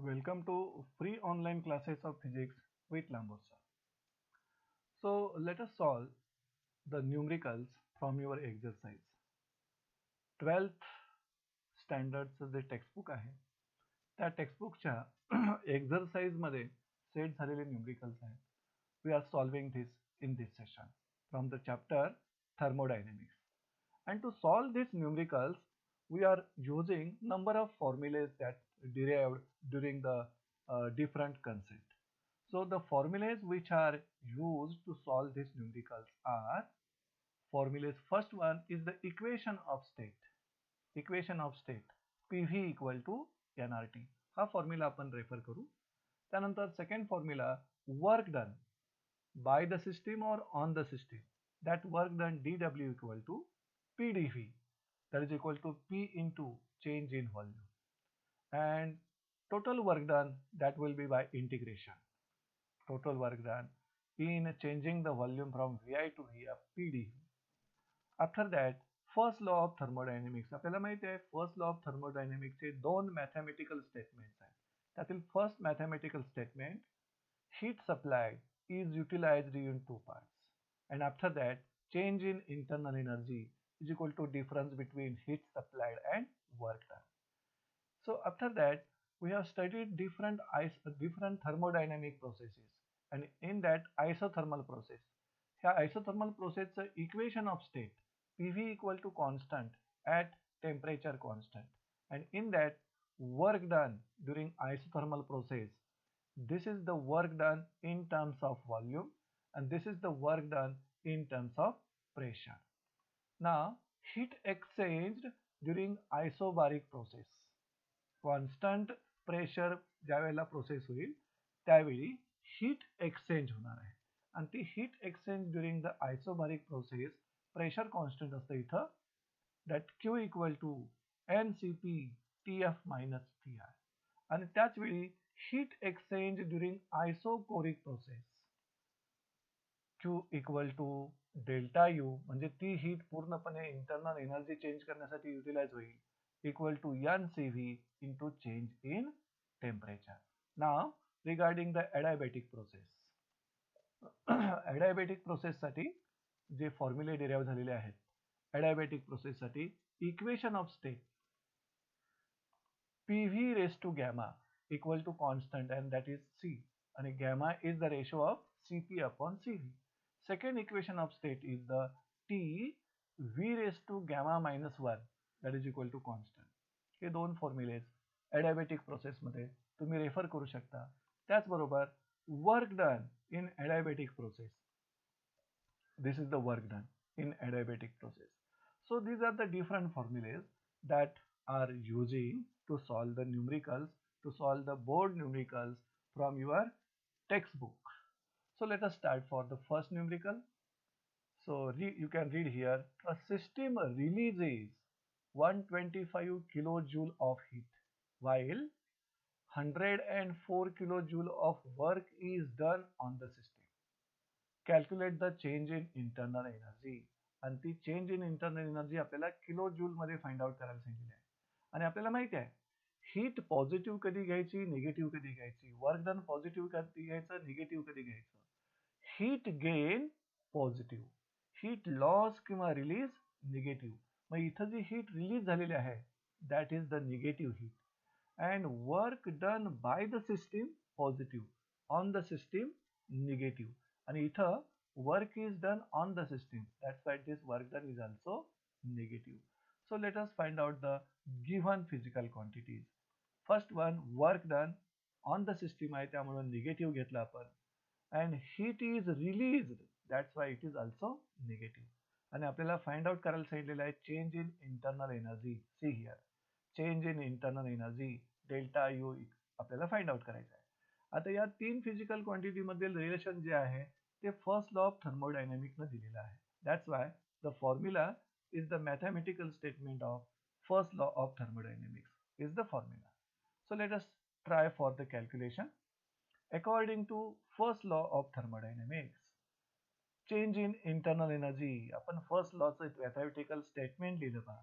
Welcome to free online classes of physics with Lambot sir. So let us solve the numericals from your exercise. 12th स्टँडर्डचं जे textbook आहे त्या टेक्स्टबुकच्या एक्झरसाइजमध्ये सेट झालेले न्यूमरिकल्स आहेत. We are solving this in this session from the chapter thermodynamics. And to solve these numericals, we are using number of formulas that derived during the different concept. So the formulas which are used to solve these numericals are formulas. First one is the equation of state. Equation of state PV equal to nRT. हा formula आपण refer करू. त्यानंतर second formula work done by the system or on the system. That work done dW equal to PdV, that is equal to P into change in volume, and total work done, that will be by integration. Total work done in changing the volume from Vi to Vf PdV. After that, first law of thermodynamics. आपल्याला माहिती आहे first law of थर्मोडायनेमिक्सचे दोन mathematical statements आहेत. त्यातील first mathematical statement, heat supplied is utilized in two parts, and after that change in internal energy is equal to difference between heat supplied and work done. So after that we have studied different thermodynamic processes, and in that isothermal process, ह्या isothermal processचं equation of state PV equal to constant at temperature constant, and in that work done during isothermal process, this is the work done in terms of volume, and this is the work done in terms of pressure. Now heat exchanged during isobaric process, constant pressure ज्यावेळेला process होईल त्यावेळी heat exchange होणार आहे, आणि ती heat exchange during the isobaric process pressure constant असतं इथं, that Q equal to NCP TF minus TI. आणि त्याच वेळी heat exchange during isochoric process, Q equal to delta U, म्हणजे ती हीट पूर्णपणे इंटरनल एनर्जी चेंज करण्यासाठी युटिलाइज होईल, equal to NCV into change in temperature. Now regarding the adiabatic process, adiabatic process साठी जे फॉर्म्युले डिराइव्ह झालेले आहेत, adiabatic process साठी equation of state PV raised to gamma equal to constant, and that is C, and gamma is the ratio of Cp upon Cv. Second equation of state is the T V raised to gamma minus 1, that is equal to constant. हे दोन formulas adiabatic process मध्ये तुम्ही refer करू शकता. त्याचबरोबर work done in adiabatic process, this is the work done in adiabatic process. So these are the different formulas that are using to solve the numericals, to solve the board numericals from your textbook. So let us start for the first numerical. So you can read here, a system releases 125 kilojoule of heat while 104 kilojoule of work is done on the system. Calculate the change in internal energy. आणि ती change in internal energy आपल्याला kilo joule मध्ये find out करायला सांगितली आहे. आणि आपल्याला माहिती आहे हीट पॉझिटिव्ह कधी घ्यायची, निगेटिव्ह कधी घ्यायची, वर्क डन पॉझिटिव्ह कधी घ्यायचं, निगेटिव्ह कधी घ्यायचं. Heat gain positive, heat loss किंवा रिलीज निगेटिव्ह. मग इथं जी हीट रिलीज झालेली आहे that is the negative heat, and work done by the system positive, on the system negative. आणि इथं work is done on the system, that's why this work done is also negative. So let us find out the given physical quantities. First one, work done on the system आहे त्यामुळे negative घेतला आपण, and heat is released, that's why it is also negative. आणि आपल्याला find out करायला सांगितलेलं आहे change in internal energy. C here, change in internal energy delta U आपल्याला फाइंड आउट करायचं आहे. आता या तीन फिजिकल क्वांटिटी मधील रिलेशन जे आहे ते फर्स्ट लॉ ऑफ थर्मोडायनेमिक न दिलेला आहे. That's why the formula is the mathematical statement of first law of thermodynamics is the formula. So let us try for the calculation. According to first law of thermodynamics, change in internal energy, आपण first लॉचं mathematical statement लिहिलं पहा.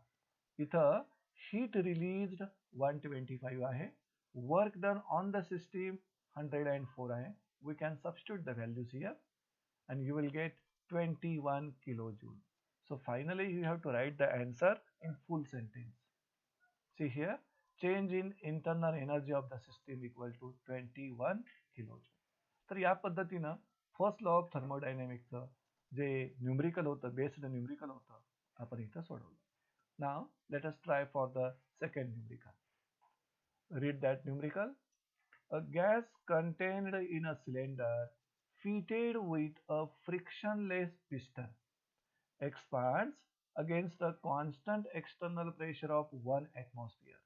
इथं heat released 125 आहे, work done on the system 104 आहे. We can substitute the values here and you will get 21 kilojoule. So finally you have to write the answer in full sentence. See here, change in internal energy of the system equal to 21 kilojoule. तर या पद्धतीनं first law of थर्मोडायनॅमिक्सचं जे numerical होतं, based numerical होतं, आपण इथं सोडवलं. Now let us try for the second numerical. Read that numerical. A gas contained in a cylinder fitted with a frictionless piston expands against a constant external pressure of 1 atmosphere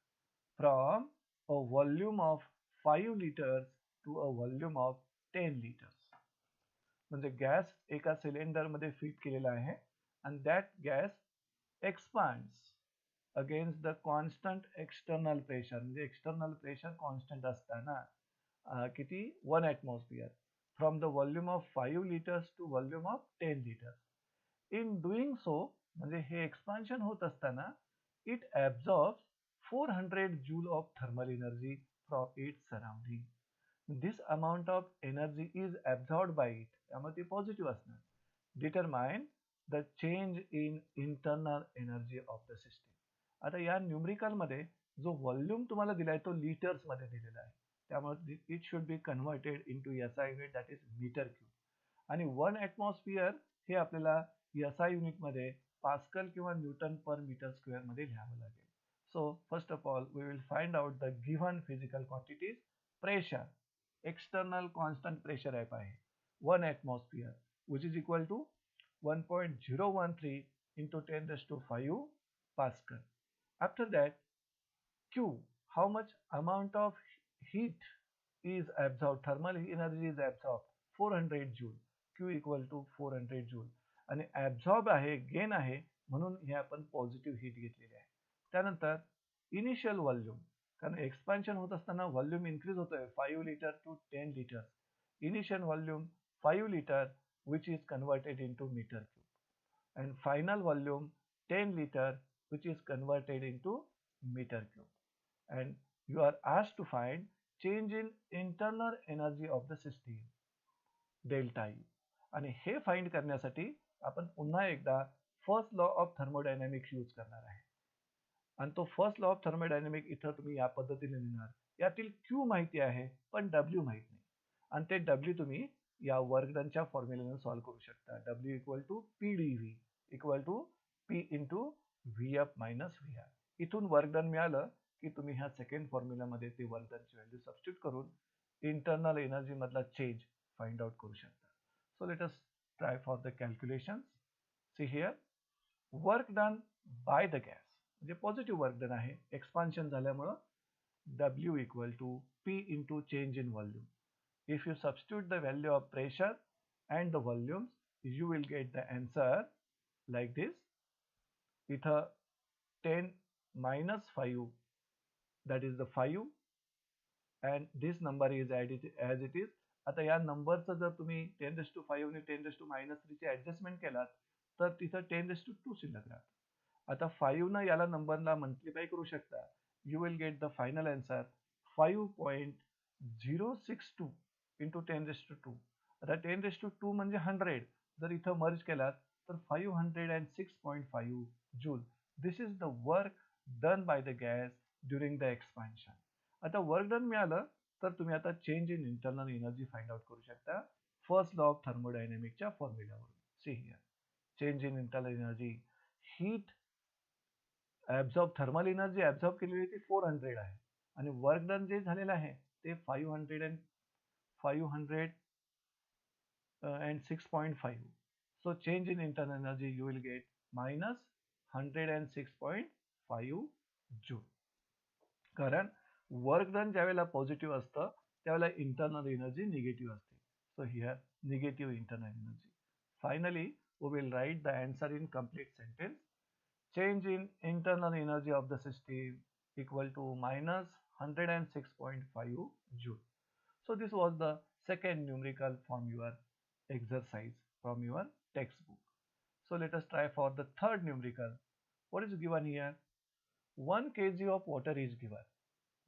from a volume of 5 liters to a volume of 10 liters. म्हणजे gas एका cylinder मध्ये fit केलेला आहे आणि that gas expands against the constant external pressure, म्हणजे external pressure constant असताना किती 1 atmosphere from the volume of 5 liters to volume of 10 liters. In doing so म्हणजे हे एक्सपान्शन होत असताना it absorbs 400 joule of thermal energy from its surrounding. This amount of energy is absorbed by it, त्यामुळे ते positive असणार. Determine the change in internal energy of the system. आता या न्यूमरिकलमध्ये जो व्हॉल्यूम तुम्हाला दिलाय तो लिटर्समध्ये दिलेला आहे, त्यामुळे it should be converted into SI unit, that is metre cube. आणि 1 atmosphere हे आपल्याला SI युनिटमध्ये पास्कल किंवा न्यूटन पर मीटर स्क्वेअर मध्ये लिहावं लागेल. So first of all we will find out the given physical quantities. Pressure, external constant pressure आहे 1 atmosphere which is equal to 1.013 into 10 raised to 5 Pascal. After that, Q, how much amount of heat is absorbed, thermal energy is absorbed, 400 joule. Q equal to 400 joule. आणि absorb आहे, gain आहे, म्हणून हे आपण positive heat घेतलेली आहे. त्यानंतर initial volume, कारण एक्सपान्शन होत असताना व्हॉल्यूम इन्क्रीज होतोय 5 litre to 10 litre. Initial volume 5 liter which is converted into meter cube and final volume 10 liter which is converted into meter cube. And you are asked to find change in internal energy of the system delta U. आणि हे find करण्यासाठी आपण पुन्हा एकदा first law of thermodynamics use करणार आहे. आणि तो फर्स्ट लॉ ऑफ थर्मोडायनॅमिक इथं तुम्ही या पद्धतीने लिहिणार. यातील Q माहिती आहे पण W माहित नाही, आणि ते W तुम्ही या वर्क डनच्या फॉर्म्युलेने सॉल्व्ह करू शकता. W equal to PdV equal to P into VF minus VR. इथून वर्क डन मिळालं की तुम्ही ह्या सेकंड फॉर्म्युलामध्ये ते वर्क डनची व्हॅल्यू सबस्टिट्यूट करून इंटरनल एनर्जी मधला चेंज फाइंड आउट करू शकता. So let us try for the calculation. See here, work done by the gas म्हणजे पॉझिटिव्ह वर्क डन आहे, एक्सपान्शन झाल्यामुळं W equal to P into change in volume. If you substitute the value of pressure and the volumes, you will get the answer like this. इथं 10 minus 5, that is the 5, and this number is added as it is. आता या नंबरचं जर तुम्ही 10 raised to 5 आणि 10 raised to minus 3 ची adjustment केलात तर तिथं 10 raised to 2 शिल्लक राहतं. आता 5 न याला नंबरला मल्टिप्लाय करू शकता. You will get the final answer 5.062 into 10 raised to 2. आता 10 raised to 2 म्हणजे 100. जर इथं मर्ज केलात तर 506.5 joule. This is the work done by the gas during the expansion. आता वर्क डन मिळालं तर तुम्ही आता change in internal energy find out करू शकता फर्स्ट लॉ ऑफ थर्मोडायनॅमिकच्या फॉर्म्युलावरून. See here, change in internal energy, heat absorb, thermal energy absorb केलेली ती 400 आहे आणि वर्क डन जे झालेलं आहे ते 506.5. So change in internal energy you will get minus 106.5 joule. कारण वर्क डन ज्यावेळेला पॉझिटिव्ह असतं त्यावेळेला इंटरनल एनर्जी निगेटिव्ह असते. So here negative internal energy. Finally we will write the answer in complete sentence. Change in internal energy of the system equal to minus 106.5 joule. So this was the second numerical from your exercise from your textbook. So let us try for the third numerical. What is given here? 1 kg of water is given.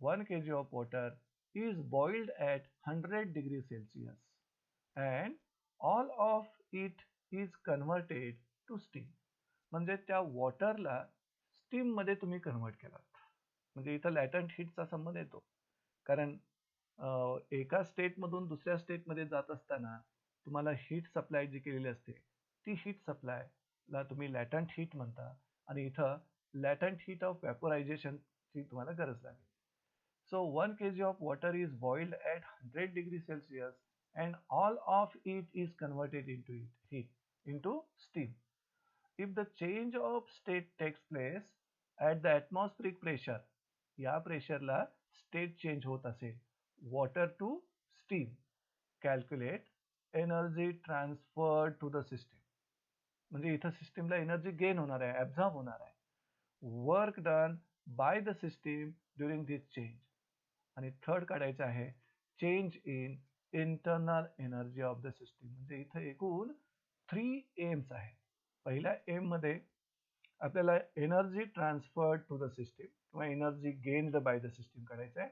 1 kg of water is boiled at 100 degrees Celsius and all of it is converted to steam. म्हणजे त्या वॉटरला steam मध्ये तुम्ही convert केलात. म्हणजे इथं latent हीटचा संबंध येतो. कारण एका स्टेटमधून दुसऱ्या स्टेटमध्ये जात असताना तुम्हाला हीट सप्लाय जी केलेली असते ती हीट सप्लायला तुम्ही लॅटंट हीट म्हणता आणि इथं लॅटंट हीट ऑफ व्हॅपोरायझेशनची तुम्हाला गरज लागेल. So 1 kg of water is boiled at 100 degrees Celsius and all of it is converted into heat, into steam. If the change of state takes place at the atmospheric pressure, या प्रेशरला state change होत असेल, water to steam, calculate energy transfer to the system. म्हणजे इथं सिस्टीमला energy gain होणार आहे, absorb होणार आहे. Work done by the system during this change. आणि थर्ड काढायचं आहे change in internal energy of the system. म्हणजे इथं एकूण 3 एम्स आहे. पहिल्या एम मध्ये आपल्याला energy transfer to the system किंवा energy gained by the system काढायचं आहे,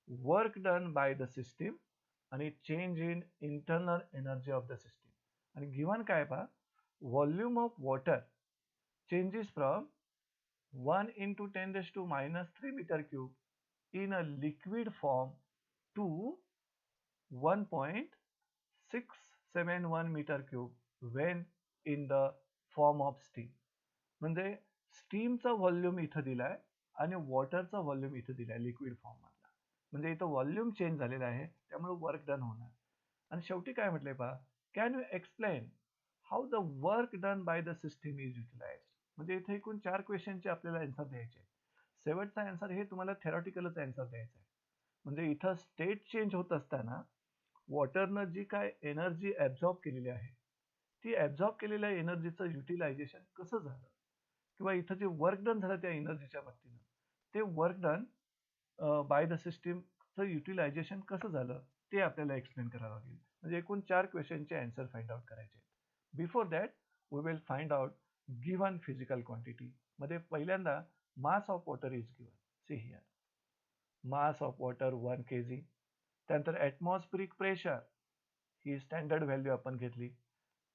work done by the system आणि change in internal energy of the system. आणि गिव्हन काय पहा, volume of water changes from 1 into 10⁻³ meter cube in a liquid form to 1.671 meter cube when in the form of steam. म्हणजे स्टीमचा volume इथं दिलाय आणि वॉटरचा volume इथं दिलाय liquid form मधला. म्हणजे इथं व्हॉल्यूम चेंज झालेला आहे, त्यामुळे वर्क डन होणार. आणि शेवटी काय म्हटलंय पहा, can you explain how the work done by the system is utilized. म्हणजे इथे एकूण 4 क्वेश्चनचे आपल्याला आन्सर द्यायचे आहेत. शेवटचा आन्सर हे तुम्हाला थेरॉटिकलच आन्सर द्यायचा आहे. म्हणजे इथं स्टेट चेंज होत असताना वॉटरनं जी काय एनर्जी ऍब्झॉर्ब केलेली आहे ती ऍब्झॉर्ब केलेल्या एनर्जीचं युटिलायझेशन कसं झालं किंवा इथं जे वर्क डन झालं त्या एनर्जीच्या बाबतीनं ते वर्क डन बाय द सिस्टीमचं युटिलायझेशन कसं झालं ते आपल्याला एक्सप्लेन करावं लागेल. म्हणजे एकूण 4 क्वेश्चनचे आन्सर फाइंड आउट करायचे आहेत. Before that we will find out given physical quantity. मध्ये पहिल्यांदा mass of water is given. See here, mass of water 1 kg. त्यानंतर ॲटमॉस्फेरिक प्रेशर ही स्टँडर्ड व्हॅल्यू आपण घेतली.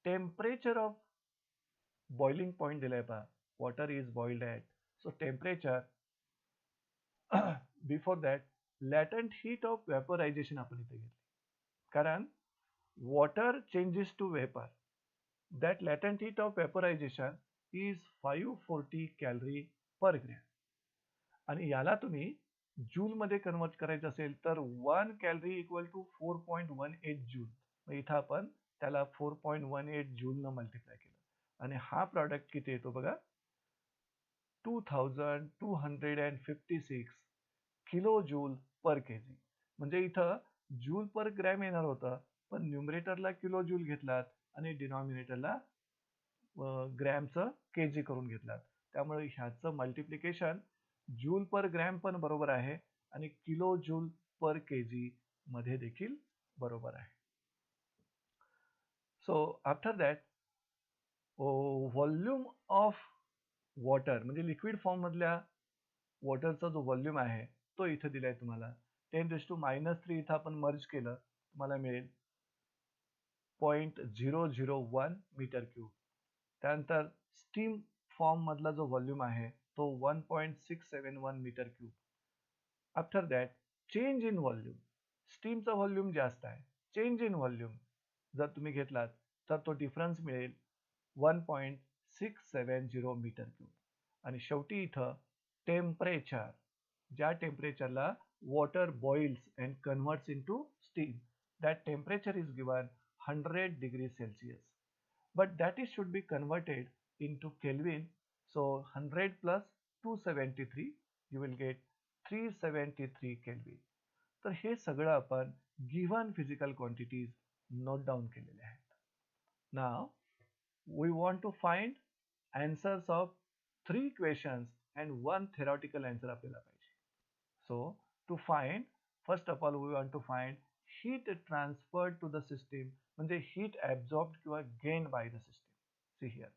टेम्परेचर ऑफ बॉइलिंग पॉइंट दिलाय पहा, water is boiled at, so temperature. Before that latent heat of vaporisation आपण इथे घेतली, कारण water changes to vapour. That latent heat of vaporisation is 540 calorie per gram. आणि याला तुम्ही जूल मध्ये कन्वर्ट करायचं असेल तर 1 कॅलरी इक्वल टू 4.18 जूल. इथं आपण त्याला 4.18 जूलनं मल्टिप्लाय केलं आणि हा प्रॉडक्ट किती येतो बघा, 2256 किलो जूल पर केजी. म्हणजे इथं जूल पर ग्रॅम येणार होतं, पण न्यूमरेटरला किलो जूल घेतलात आणि डिनॉमिनेटरला ग्रॅमचं केजी करून घेतलात. त्यामुळे ह्याचं मल्टिप्लिकेशन जूल पर ग्रॅम पण बरोबर आहे आणि किलो जूल पर केजी मध्ये देखील बरोबर आहे. So after that volume of water म्हणजे लिक्विड फॉर्म मधल्या वॉटरचा जो व्हॉल्यूम आहे तो इथं दिलाय तुम्हाला. 10⁻³ इथं आपण मर्ज केलं, तुम्हाला मिळेल 0.001 मीटर क्यूब. त्यानंतर स्टीम फॉर्म मधला जो व्हॉल्यूम आहे तो 1.671 metre cube. After that change in volume, स्टीमचा व्हॉल्यूम जास्त आहे, चेंज इन व्हॉल्यूम जर तुम्ही घेतलात तर तो डिफरन्स मिळेल 1.670 मीटर क्यूब. आणि शेवटी इथं टेम्परेचर, ज्या टेम्परेचरला water boils and converts into steam, that temperature is given 100 degrees Celsius. But that is should be converted into Kelvin. So 100 plus 273, you will get 373 Kelvin. तर हे सगळं आपण given physical quantities note down केलेले आहेत. नाव we want to find answers of 3 questions and 1 theoretical answer आपल्याला पाहिजे. So to find, first of all we want to find heat transferred to the system, म्हणजे heat absorbed किंवा gained by the system. See here,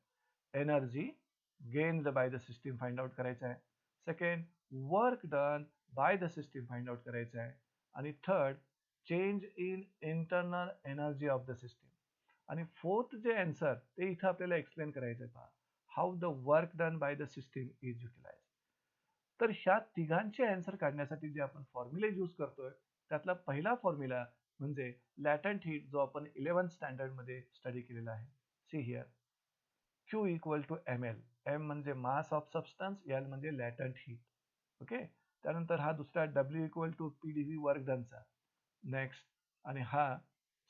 energy gained by the system find out करायचं आहे. Second, work done by the system find out करायचं आहे. आणि third, change in internal energy of the system. आणि fourth जे answer ते इथं आपल्याला एक्सप्लेन करायचं आहे. पहा, how the work done by the system is utilize. तर ह्या तिघांचे आन्सर काढण्यासाठी जे आपण फॉर्म्युले यूज करतोय त्यातला पहिला फॉर्म्युला म्हणजे लॅटंट हीट, जो आपण 11th स्टँडर्ड मध्ये स्टडी केलेला आहे. See here, Q equal to ml. M म्हणजे मास ऑफ सबस्टन्स, L म्हणजे लॅटंट हीट. ओके. त्यानंतर हा दुसरा W equal to PdV work डनचा. नेक्स्ट, आणि हा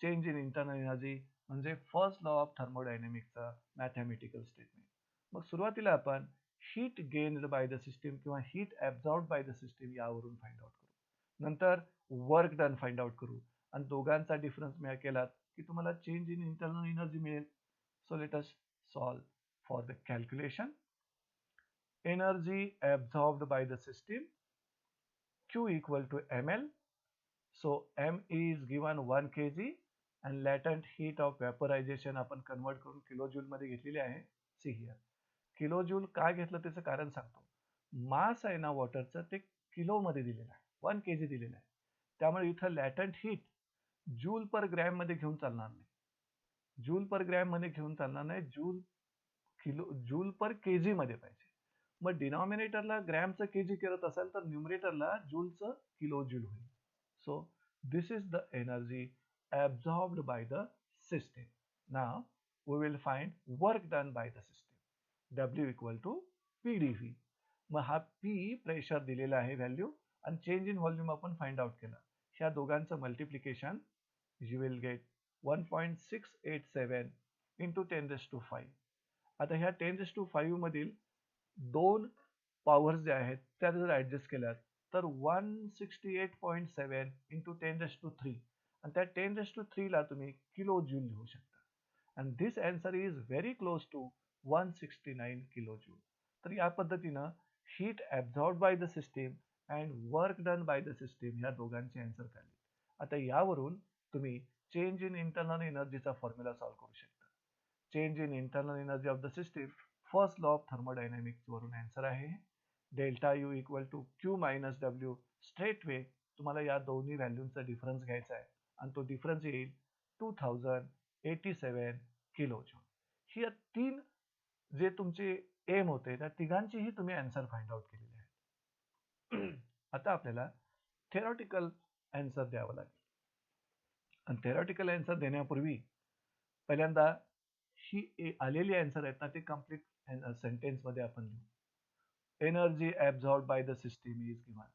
चेंज इन इंटरनल एनर्जी म्हणजे फर्स्ट लॉ ऑफ थर्मोडायनेमिक्सचा मॅथमॅटिकल स्टेटमेंट. मग सुरुवातीला आपण heat gained by the system किंवा heat absorb by the system यावरून फाइंड आउट करू. नंतर वर्क डन फाइंड आउट करू आणि दोघांचा डिफरन्स मिळा केलात की तुम्हाला चेंज इन इंटरनल एनर्जी मिळेल. So let us solve for the calculation. Energy absorbed by the system, Q equal to ml. So M is given 1 kg and latent heat of vaporization आपण convert करून kilojoule मध्ये घेतलेली आहे. See here, kilojoule का घेतलं त्याचं कारण सांगतो. मास आहे ना वॉटरचं ते किलो मध्ये दिलेलं आहे, 1 kg दिलेलं आहे. त्यामुळे इथं लॅटंट हीट जूल पर ग्रॅम मध्ये घेऊन चालणार नाही. जूल पर ग्रॅम मध्ये घेऊन चालणार नाही, जूल पर केजी मध्ये पाहिजे. मग डिनॉमिनेटरला ग्रॅमचं केजी करत असेल तर न्यूमरेटरला जूलचं किलो जूल होईल. So this is the energy absorbed by the system. Now we will find work done by the system. W equal to PdV. मग हा P प्रेशर दिलेला आहे व्हॅल्यू आणि चेंज इन व्हॉल्यूम आपण फाइंड आउट केला. ह्या दोघांचं multiplication you will get 1.687 into 10⁵. आता ह्या 10⁵ मधील दोन पॉवर्स ज्या आहेत त्या जर ऍडजस्ट केल्यात तर 168.7 इंटू 10⁵, आणि त्या 10⁵ ला तुम्ही किलो जूल लिहू शकता. And this answer is very close to 169 kilo joule. तर या पद्धतीनं heat absorb by the system and work done by the system ह्या दोघांचे आन्सर काढले. आता यावरून तुम्ही चेंज इन इंटरनल एनर्जीचा फॉर्म्युला सॉल्व्ह करू शकता. Change in internal energy of the system first law of thermodynamics वरून आन्सर आहे. Delta U equal to Q minus W. Straight way तुम्हाला या दोन्ही व्हॅल्यूचा डिफरन्स घ्यायचा आहे आणि तो डिफरन्स येईल 2087 किलो जूल. ही तीन जे तुमचे एम होते त्या तिघांचीही तुम्ही आन्सर फाइंड आउट केलेले आहेत. आता आपल्याला थेरॉटिकल आन्सर द्यावं लागेल. आणि थेरॉटिकल आन्सर देण्यापूर्वी पहिल्यांदा ही आलेली आन्सर आहेत ना ते कम्प्लीट सेंटेन्स मध्ये आपण लिहू. Energy absorb by the system is given.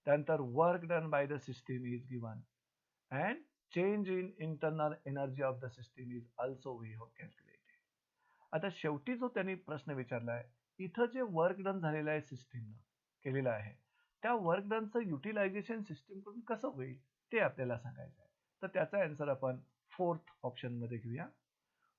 त्यानंतर work done by the system is given and change in internal energy of the system is also we have calculated. आता शेवटी जो त्यांनी प्रश्न विचारला आहे, इथं जे वर्क डन झालेलं आहे सिस्टीमनं केलेलं आहे त्या वर्क डनचं युटिलायझेशन सिस्टीमकडून कसं होईल ते आपल्याला सांगायचं आहे. तर त्याचा आन्सर आपण फोर्थ ऑप्शन मध्ये घेऊया.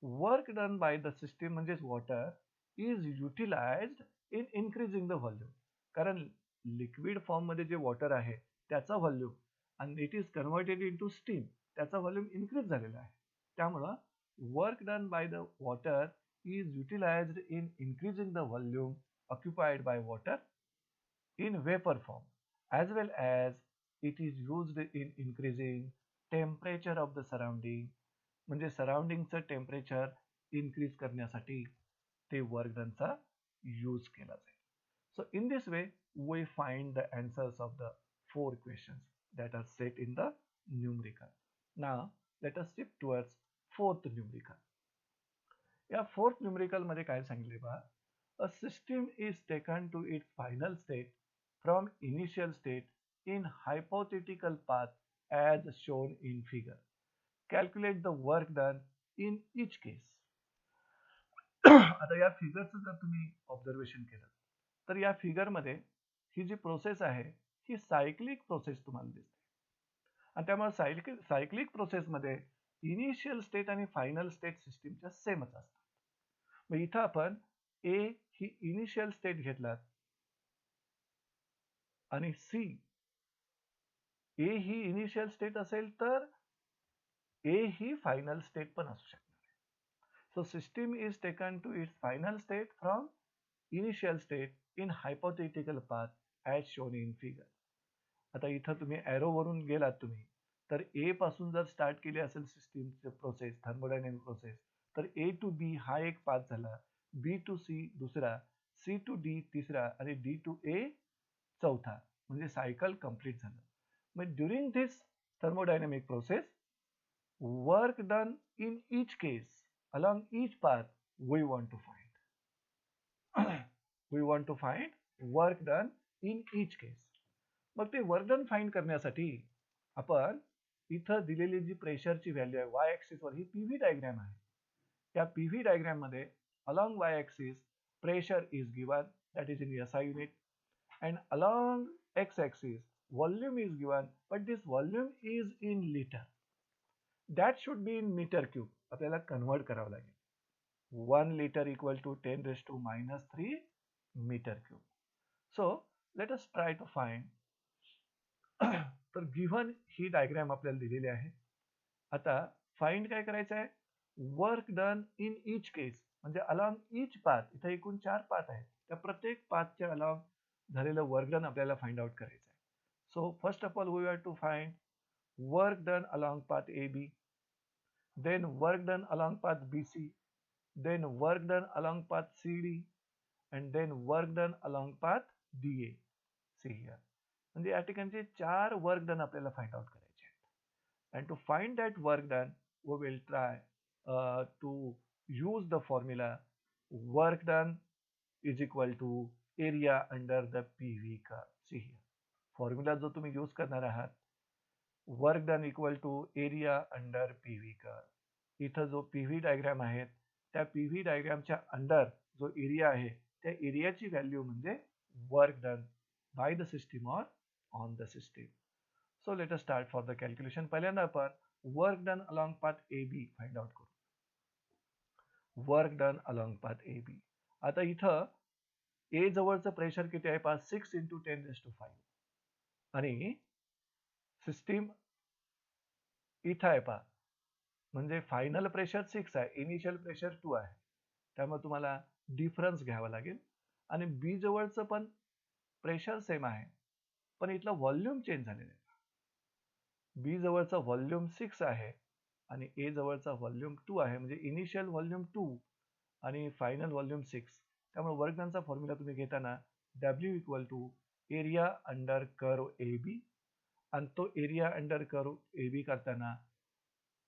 Work done by the system म्हणजेच water is utilized in increasing the volume. कारण लिक्विड फॉर्म मध्ये जे वॉटर आहे त्याचा व्हॉल्यूम आणि it is converted into steam, त्याचा व्हॉल्यूम इन्क्रीज झालेला आहे. त्यामुळं work done by the water is utilized in increasing the volume occupied by water in vapor form, as well as it is used in increasing temperature of the surrounding. म्हणजे सराउंडिंगचं temperature increase करण्यासाठी ते work डनचा use केला जाईल. So in this way we find the answers of the 4 questions that are set in the numerical. Now let us shift towards fourth numerical. या fourth numerical मध्ये काय सांगितले पहा. A system is taken to its final state from initial state in hypothetical path as shown in figure. Calculate the work done in each case. आता या फिगरचं जर तुम्ही observation केलं तर या फिगरमध्ये ही जी प्रोसेस आहे ही सायक्लिक प्रोसेस तुम्हाला दिसते. आणि त्यामुळे सायक्लिक प्रोसेसमध्ये इनिशियल स्टेट आणि फायनल स्टेट सिस्टीमच्या सेमच असतात. मग इथं आपण ए ही इनिशियल स्टेट घेतलात आणि सी ए ही इनिशियल स्टेट असेल तर ए ही फायनल स्टेट पण असू शकणार आहे. So system is taken to its final state from initial state in hypothetical path as shown in figure. आता इथं तुम्ही वरून गेलात तुम्ही, तर ए पासून जर स्टार्ट केली असेल सिस्टीमची प्रोसेस, थर्मोडायनेमिक प्रोसेस, तर ए टू बी हा एक पाथ झाला, बी टू सी दुसरा, सी टू डी तिसरा आणि डी टू ए चौथा, म्हणजे सायकल कंप्लीट झालं. मग during this thermodynamic process, work done in each case along each path we want to find. We want to find work done in each case. मग ते work done find करण्यासाठी आपण इथं दिलेली जी प्रेशरची व्हॅल्यू आहे Y ॲक्सिसवर ही PV diagram आहे. त्या PV diagram मध्ये along y axis pressure is given, that is in SI unit, and along x axis volume is given, but this volume is in liter. That should be in meter cube. आपल्याला convert करावं लागेल. 1 liter equal to 10 raised to minus 3 meter cube. So let us try to find. तर given ही diagram आपल्याला दिलेली आहे. आता find काय करायचं आहे, वर्क डन इन इच केस, म्हणजे अलॉंग इच पाथ, इथं एकूण 4 पाथ आहेत, त्या प्रत्येक पाथच्या अलॉंग झालेलं वर्क डन आपल्याला फाइंड आउट करायचं आहे. So first of all we have to find work done along path A B, then work done along path BC, then work done along path CD, and then work done along path DA. See here. म्हणजे या ठिकाणचे 4 work done आपल्याला find out करायचे आहेत. And to find that work done, we will try to use the formula work done is equal to area under the PV curve. See here. Formula जो तुम्ही use करणार आहात, work done equal to area under PV curve. इथं जो PV diagram आहे त्या PV डायग्रामच्या under जो एरिया आहे त्या एरियाची व्हॅल्यू म्हणजे work done by the system or on the system. So let us start for the calculation. पहिल्यांदा आपण work done along path A B find out करू. Work done along path A B. आता इथं ए जवळचं pressure किती आहे पहा, 6 × 10⁵ आणि सिस्टीम इथं आहे पहा, म्हणजे फायनल प्रेशर 6 आहे, इनिशियल प्रेशर 2 आहे, त्यामुळे तुम्हाला डिफरन्स घ्यावा लागेल. आणि बी जवळचं पण प्रेशर सेम आहे, पण इथला व्हॉल्यूम चेंज झालेला आहे. बी जवळचा व्हॉल्यूम 6 आहे आणि ए जवळचा व्हॉल्यूम 2 आहे, म्हणजे इनिशियल व्हॉल्यूम 2 आणि फायनल व्हॉल्यूम 6. त्यामुळे वर्क डनचा फॉर्म्युला तुम्ही घेताना W equal to area under curve A B, आणि तो area under curve A B करताना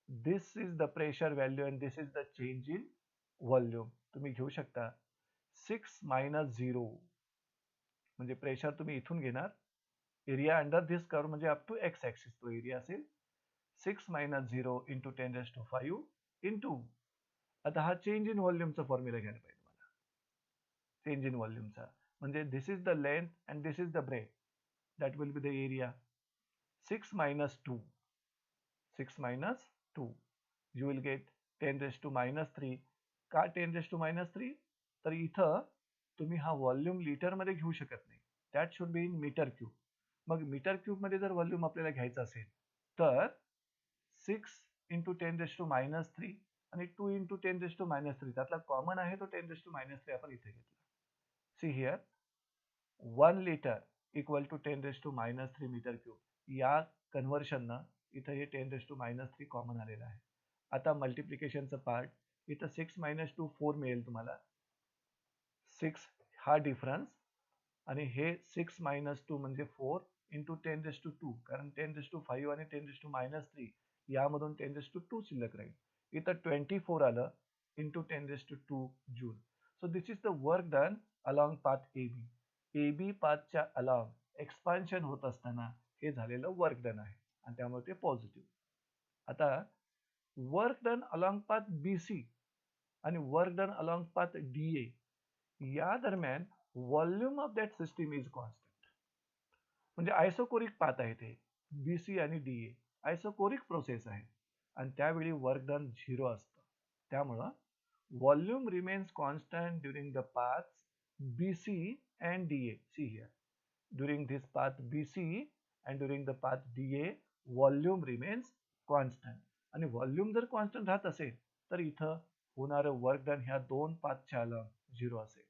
this is the pressure value and this is the change in volume. तुम्ही घेऊ शकता 6 - 0, म्हणजे प्रेशर तुम्ही इथून घेणार, एरिया अंडर दिस कर्व म्हणजे अप टू एक्स ॲक्सिस तो एरिया असेल, 6 - 0 × 10⁵ इंटू, आता हा चेंज इन व्हॉल्यूमचा फॉर्म्युला घ्यायला पाहिजे मला. चेंज इन व्हॉल्यूमचा म्हणजे this is the length and this is the breadth, that will be the area. 6 - 2, 6 - 2, you will get 10⁻³ का 10⁻³? तर इथं तुम्ही हा व्हॉल्यूम लिटर मध्ये घेऊ शकत नाही, that should be in metre cube. मग मीटर क्यूब मध्ये जर व्हॉल्यूम आपल्याला घ्यायचं असेल तर 6 × 10⁻³ आणि 2 × 10⁻³ त्यातला कॉमन आहे तो 10⁻³ आपण इथे घेतला. See here 1 litre equal to 10⁻³ metre cube. या कन्व्हर्शननं इथं हे 10⁻³ कॉमन आलेलं आहे. आता मल्टिप्लिकेशनचं पार्ट, इथं 6 - 2 4 मिळेल तुम्हाला, 6 हा डिफरन्स, आणि हे 6 - 2 म्हणजे 4 × 10⁻², कारण 10⁻5 आणि 10⁻³ यामधून 10⁻² शिल्लक राहील. इथं 24 आलं × 10⁻² joule. So this is the work done along path A B. A B पाथच्या अलॉंग एक्सपान्शन होत असताना हे झालेलं वर्क डन आहे आणि त्यामुळे ते पॉझिटिव्ह. आता work done along path B C आणि work done along path D A या दरम्यान volume of that system is constant. म्हणजे आयसोकोरिक पाथ आहे ते, बी सी आणि डी ए आयसोकोरिक प्रोसेस आहे आणि त्यावेळी वर्क डन 0 असतं. त्यामुळं volume remains constant during the path BC and DA. See here, during this path BC and during the path DA, volume remains constant. आणि volume जर constant राहत असेल तर इथं होणारं वर्क डन ह्या दोन पाथच्या अलॉंग 0 असेल.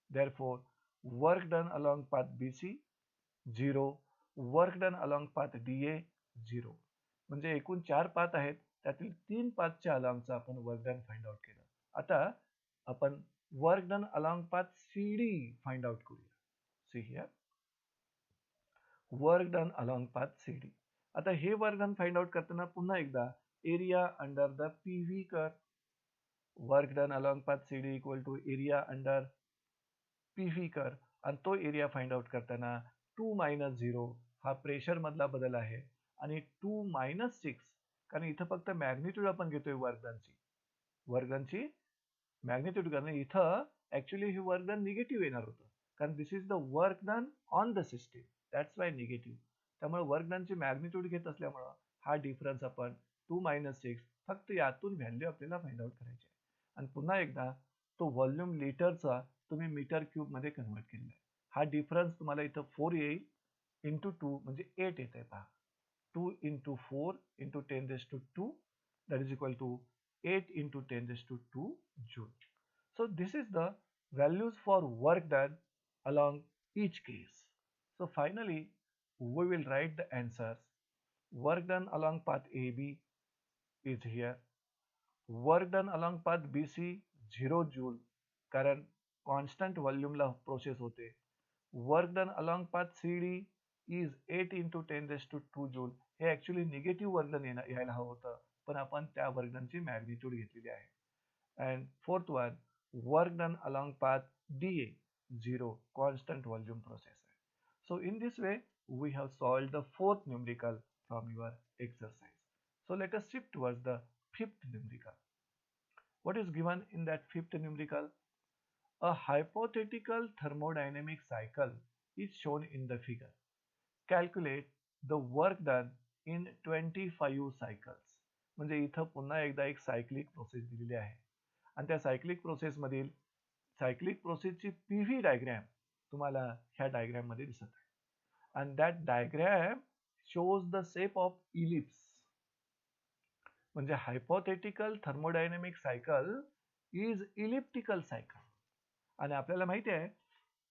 Therefore, work done along path BC 0, work done along path DA 0. म्हणजे एकूण 4 पाथ आहेत, त्यातील 3 पाथच्या अलॉंगचा आपण वर्क डन फाइंड आउट केलं. आता आपण work done along path CD find out करूया. See here, work done along path CD. आता हे वर्क डन फाइंड आउट करताना पुन्हा एकदा area under the PV curve. Work done along path CD equal to area under PV curve, आणि तो area find out करताना 2 - 0 हा प्रेशर मधला बदल आहे, आणि 2 - 6 कारण इथं फक्त मॅग्निट्यूड आपण घेतोय वर्क डनची मॅग्निट्यूड, कारण इथं ऍक्च्युली हे वर्क डन निगेटिव्ह येणार होतं, कारण this is the work done on the system, that's why negative. त्यामुळे वर्क डनची मॅग्निट्यूड घेत असल्यामुळं हा डिफरन्स आपण 2 - 6 फक्त यातून व्हॅल्यू आपल्याला फाइंड आउट करायची आहे. आणि पुन्हा एकदा तो व्हॉल्यूम लिटरचा तुम्ही मीटर क्यूब मध्ये कन्वर्ट केलेला आहे. हा डिफरन्स तुम्हाला इथं 4 येईल, इंटू 2 म्हणजे 8 येत आहे पहा. 2 × 4 × 10⁻², that is equal to 8 × 10⁻² joule. So this is the values for work done along each case. So finally we will write the answers. Work done along path AB is here. Work done along path BC 0 joule, कारण constant व्हॉल्यूमला process होते. Work done along path CD is 8 × 10⁻² joule. हे actually negative work done यायला हवं होतं, पण आपण त्या work डनची मॅग्निट्यूड घेतलेली आहे. And fourth one, work done along path DA 0 constant volume process आहे. So in this way we have solved the fourth numerical from your exercise. So let us shift towards the fifth numerical. What is given in that fifth numerical? A hypothetical thermodynamic cycle is shown in the figure. Calculate the work done in 25 cycles. म्हणजे इथं पुन्हा एकदा एक cyclic process दिलेली आहे, आणि त्या cyclic प्रोसेसमधील cyclic प्रोसेसची PV डायग्रॅम तुम्हाला ह्या डायग्रॅम मध्ये दिसत आहे. And that diagram shows the shape of ellipse. म्हणजे hypothetical thermodynamic cycle is elliptical cycle. आणि आपल्याला माहिती आहे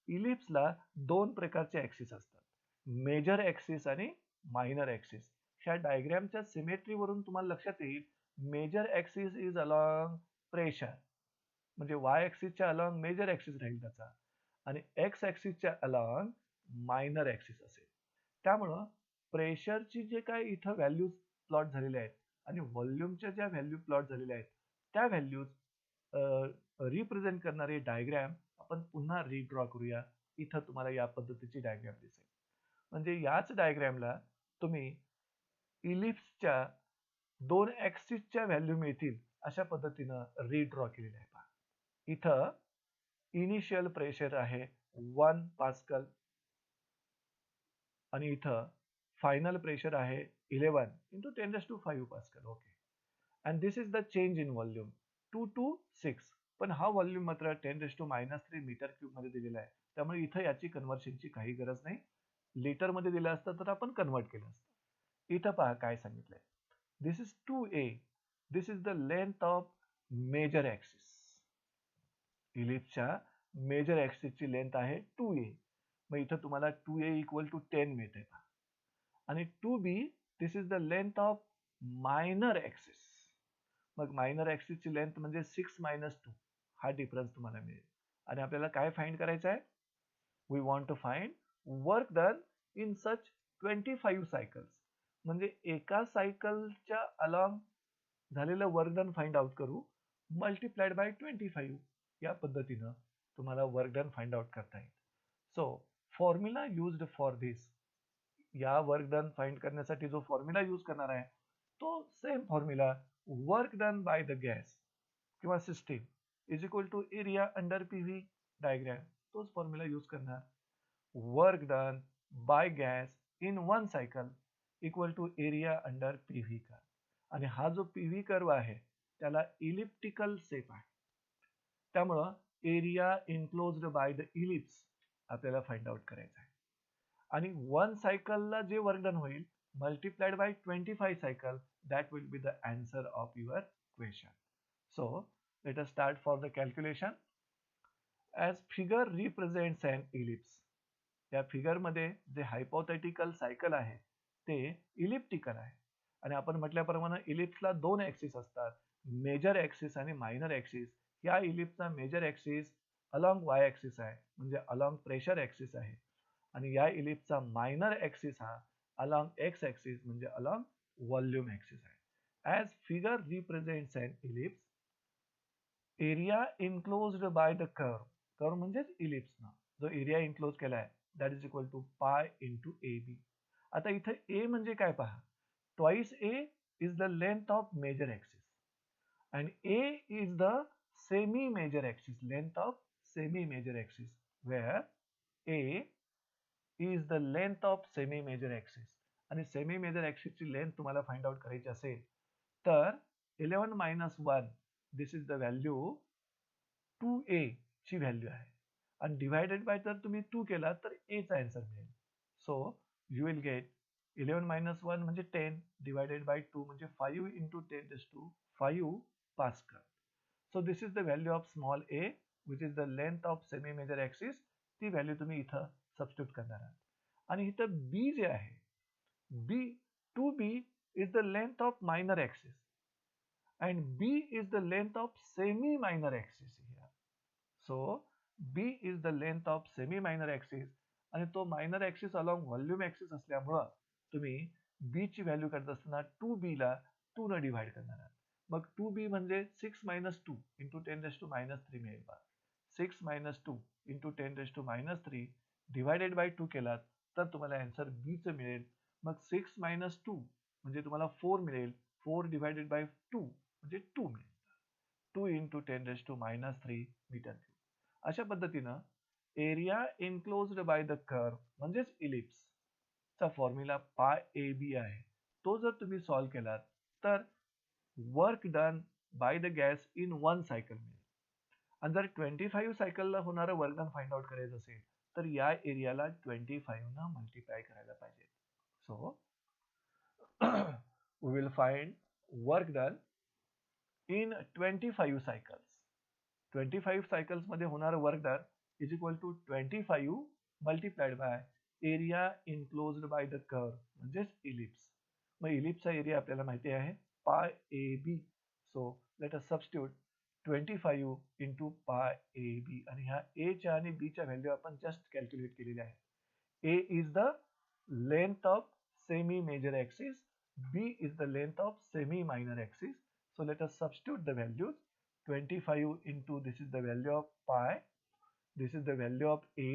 इलिप्सला 2 प्रकारचे ऍक्सिस असतात, मेजर ऍक्सिस आणि मायनर ऍक्सिस. ह्या डायग्रामच्या सिमेट्री वरून तुम्हाला लक्षात येईल major axis is along pressure, म्हणजे वाय ऍक्सिसच्या अलॉंग मेजर ऍक्सिस राहील त्याचा, आणि एक्स ऍक्सिसच्या अलॉंग मायनर ऍक्सिस असेल. त्यामुळं प्रेशरची जे काय इथं व्हॅल्यूज प्लॉट झालेल्या आहेत आणि व्हॉल्यूमच्या ज्या व्हॅल्यू प्लॉट झालेल्या आहेत त्या व्हॅल्यूज रिप्रेझेंट करणारे डायग्रॅम आपण पुन्हा रिड्रॉ करूया. इथं तुम्हाला या पद्धतीची डायग्रॅम दिसेल. म्हणजे याच डायग्रॅमला तुम्ही इलिप्सच्या 2 ऍक्सिसच्या व्हॅल्यू मिळतील अशा पद्धतीनं रिड्रॉ केलेलं आहे पहा. इथं इनिशियल प्रेशर आहे 1 पास्कल, आणि इथं फायनल प्रेशर आहे 11 × 10⁵ pascal. Okay, and this is the change in volume 2 to 6. पण हा व्हॉल्यूम मात्र 10⁻³ मीटर क्यूब मध्ये दिलेला आहे, त्यामुळे इथं याची कन्व्हर्शनची काही गरज नाही. लिटर मध्ये दिलं असतं तर आपण कन्व्हर्ट केलं असतं. इथं पहा काय सांगितलंय, this is 2A, this is the length of major axis. इलिप्सच्या मेजर ऍक्सिसची लेंथ आहे 2A. मग इथं तुम्हाला 2A = 10 मिळते. आणि 2B, this is the length of minor axis. मग मायनर ऍक्सिसची लेंथ म्हणजे 6 - 2 हा डिफरन्स तुम्हाला मिळेल. आणि आपल्याला काय फाइंड करायचं आहे, we want to find work done in such 25 cycles. म्हणजे एका सायकलच्या अलॉंग झालेलं वर्क डन फाइंड आउट करू, मल्टिप्लाइड बाय 25. या पद्धतीनं तुम्हाला वर्क डन फाइंड आउट करता येईल. सो फॉर्म्युला युज्ड फॉर दिस, या वर्क डन फाइंड करण्यासाठी जो फॉर्म्युला यूज करणार आहे तो same formula work done by the gas किंवा system is equal to area under PV diagram, तोच फॉर्म्युला यूज करणार. Work done by gas in 1 cycle equal to area under PV curve. आणि हा जो PV curve आहे त्याला elliptical shape आहे, त्यामुळं area enclosed by the ellipse आपल्याला फाइंड आउट करायचं आहे. आणि 1 सायकलला जे वर्क डन होईल multiplied by 25 cycle, that will be the answer of your question. So let us start for the calculation. As figure represents an ellipse, या फिगरमध्ये जे hypothetical cycle आहे ते इलिप्टिकल आहे. आणि आपण म्हटल्याप्रमाणे इलिप्सला दोन ऍक्सिस असतात, मेजर ऍक्सिस आणि मायनर ऍक्सिस. या इलिप्सचा major axis along Y axis आहे, म्हणजे अलॉंग प्रेशर ऍक्सिस आहे. आणि या इलिप्सचा मायनर ऍक्सिस हा अलॉंग एक्स ऍक्सिस म्हणजे अलॉंग व्हॉल्यूम ऍक्सिस आहे. As figure represents an ellipse, area enclosed by the curve म्हणजेच इलिप्स ना जो एरिया इनक्लोज केलाय that is equal to pi into A B. आता इथे ए म्हणजे काय पहा, twice A is the length of major axis and A is the semi-major axis, length of semi-major axis, where A is the length of semi-major axis. आणि semi-major axis ची length तुम्हाला find out करायची असेल तर 11 minus 1 this is the value 2A ची value आहे आणि divided by जर तुम्ही 2 केला तर A चा आन्सर मिळेल. So you will gate 11 minus 1 म्हणजे 10 डिवायडेड बाय 2 म्हणजे 5 into 10 raised to 5 Pascal. So this is the value of small a which is the length of semi major axis. ती value तुम्ही इथं सबस्टिट्यूट करणार आहात. आणि इथं b जे आहे b 2b is the length of minor axis and b is the length of semi minor axis here. So b is the length of semi minor axis आणि तो minor axis along volume axis असल्यामुळं तुम्ही b ची value करत असताना 2b ला 2 न divide करणार आहात. मग 2b म्हणजे 6 minus 2 into 10 raised to minus 3 मिळेल बा. 6 minus 2 into 10 raised to minus 3 divided by 2 केलात तर तुम्हाला आन्सर b च मिळेल. मग 6 minus 2 म्हणजे तुम्हाला 4 मिळेल. 4 डिवायडेड बाय 2 म्हणजे 2 मिळेल. 2 into 10 raised to minus 3 metre cube. अशा पद्धतीनं area enclosed by the curve म्हणजेच इलिप्स चा फॉर्म्युला पाय ए बी आहे. तो जर तुम्ही सॉल्व्ह केलात तर work done by the gas in 1 cycle मिळेल. आणि जर 25 सायकलला होणारं वर्क डन फाइंड आउट करायचं असेल तर या एरियाला 25 न मल्टिप्लाय करायला पाहिजे. So we will find work done in 25 cycles. 25 cycles मध्ये होणारं work done is equal to 25 multiplied by area enclosed by the curve म्हणजेच इलिप्स. मग इलिप्सचा एरिया आपल्याला माहिती आहे पाय ए b. So let us substitute 25 into pi ए B. आणि ह्या ए च्या आणि बी च्या व्हॅल्यू आपण जस्ट कॅल्क्युलेट केलेल्या आहे. A is the length of semi major axis, B is the length of semi minor axis. So let us substitute the values. 25 into this is the value of pi, this is the value of a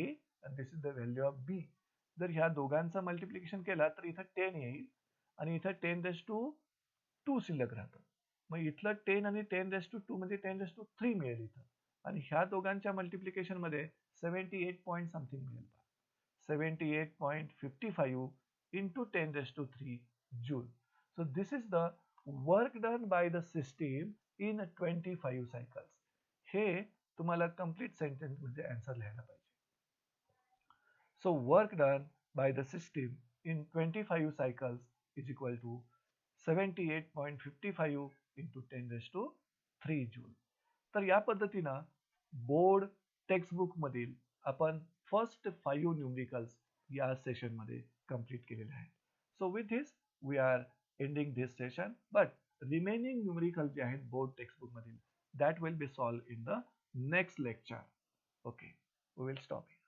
and this is the value of b. जर ह्या दोघांचं multiplication केला तर इथं 10 येईल आणि इथं 10 raised to 2 शिल्लक राहतं. मग इथलं 10 आणि 10 raised to 2 म्हणजे 10 raised to 3 मिळेल इथं. आणि ह्या दोघांच्या मल्टिप्लिकेशन मध्ये 78 पॉईंट समथिंग मिळेल. 78.55 into 10 raised to 3 joule. So this is the work done by the system in 25 cycles. हे तुम्हाला कंप्लीट सेंटेन्स मध्ये आन्सर लिहायला पाहिजे. So work done by the system in 25 cycles is equal to 78.55 into 10 raised to 3 joule. तर या पद्धतीनं board textbook मधील आपण फर्स्ट 5 न्यूमरिकल्स या सेशन मध्ये कंप्लीट केलेले आहेत. So with this we are ending this session, but remaining numerical जे आहेत board textbook मधील that will be solved in the next lecture. Okay, we will stop here.